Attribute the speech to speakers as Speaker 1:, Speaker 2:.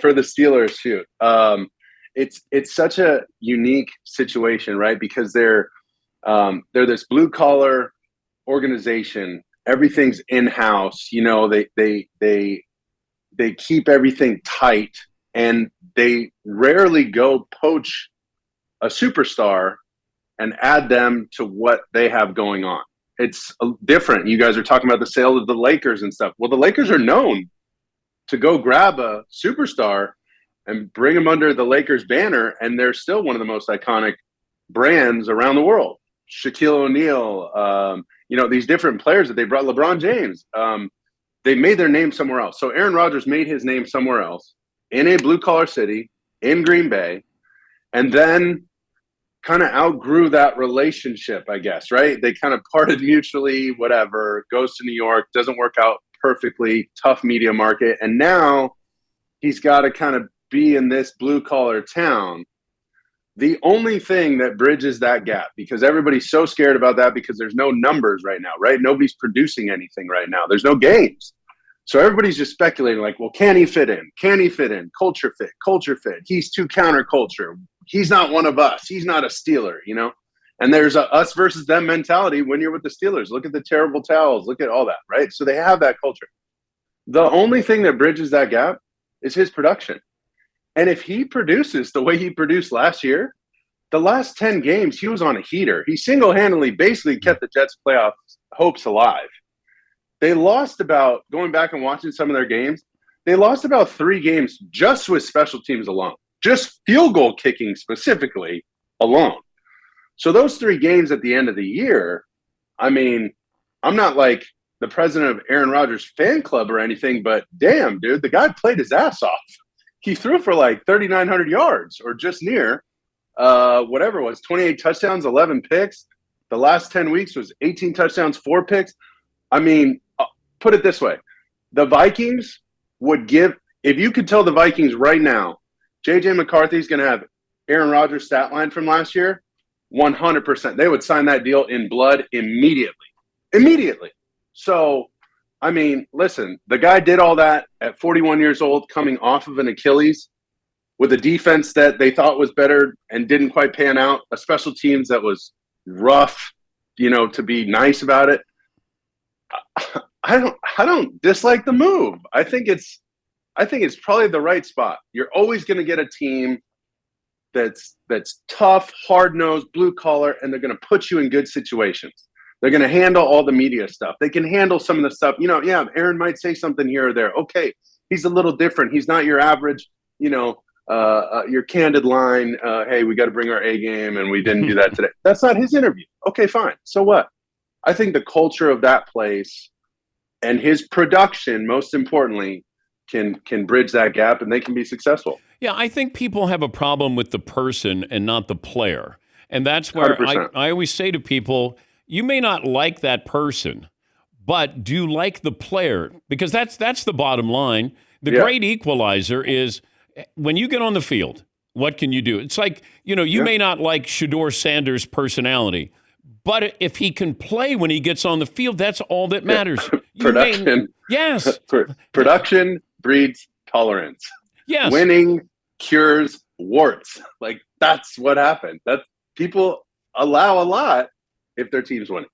Speaker 1: for the Steelers, shoot. It's such a unique situation, right? Because they're this blue collar organization. Everything's in house. They keep everything tight, and they rarely go poach a superstar and add them to what they have going on. It's different. You guys are talking about the sale of the Lakers and stuff. Well, the Lakers are known to go grab a superstar and bring them under the Lakers banner, and they're still one of the most iconic brands around the world. Shaquille O'Neal, these different players that they brought, LeBron James, they made their name somewhere else. So Aaron Rodgers made his name somewhere else in a blue-collar city in Green Bay, and then kind of outgrew that relationship, I guess, right? They kind of parted mutually, whatever, goes to New York, doesn't work out perfectly, tough media market, and now he's got to kind of be in this blue-collar town. The only thing that bridges that gap, because everybody's so scared about that because there's no numbers right now, right? Nobody's producing anything right now. There's no games. So everybody's just speculating like, well, can he fit in? Can he fit in? Culture fit. He's too counterculture. He's not one of us. He's not a Steeler, And there's a us versus them mentality when you're with the Steelers. Look at the terrible towels. Look at all that, right? So they have that culture. The only thing that bridges that gap is his production. And if he produces the way he produced last year, the last 10 games, he was on a heater. He single-handedly basically kept the Jets' playoff hopes alive. They lost going back and watching some of their games, they lost about 3 games just with special teams alone, just field goal kicking specifically alone. So those 3 games at the end of the year, I mean, I'm not like the president of Aaron Rodgers fan club or anything, but damn, dude, the guy played his ass off. He threw for like 3,900 yards or just near, whatever it was, 28 touchdowns, 11 picks. The last 10 weeks was 18 touchdowns, 4 picks. I mean, put it this way. The Vikings would give – if you could tell the Vikings right now, J.J. McCarthy's going to have Aaron Rodgers' stat line from last year, 100%. They would sign that deal in blood immediately. Immediately. So – I mean, listen, the guy did all that at 41 years old, coming off of an Achilles with a defense that they thought was better and didn't quite pan out, a special teams that was rough, to be nice about it. I don't dislike the move. I think it's probably the right spot. You're always going to get a team that's tough, hard-nosed, blue collar, and they're going to put you in good situations. They're going to handle all the media stuff. They can handle some of the stuff. Aaron might say something here or there. Okay, he's a little different. He's not your average, your candid line, hey, we got to bring our A game, and we didn't do that today. That's not his interview. Okay, fine. So what? I think the culture of that place and his production, most importantly, can bridge that gap, and they can be successful.
Speaker 2: Yeah, I think people have a problem with the person and not the player. And that's where I always say to people – you may not like that person, but do you like the player? Because that's the bottom line. The great equalizer is when you get on the field, what can you do? It's like, you may not like Shedeur Sanders' personality, but if he can play when he gets on the field, that's all that matters.
Speaker 1: Production.
Speaker 2: Yes.
Speaker 1: Production breeds tolerance.
Speaker 2: Yes.
Speaker 1: Winning cures warts. Like, that's what happened. People allow a lot if their team's winning.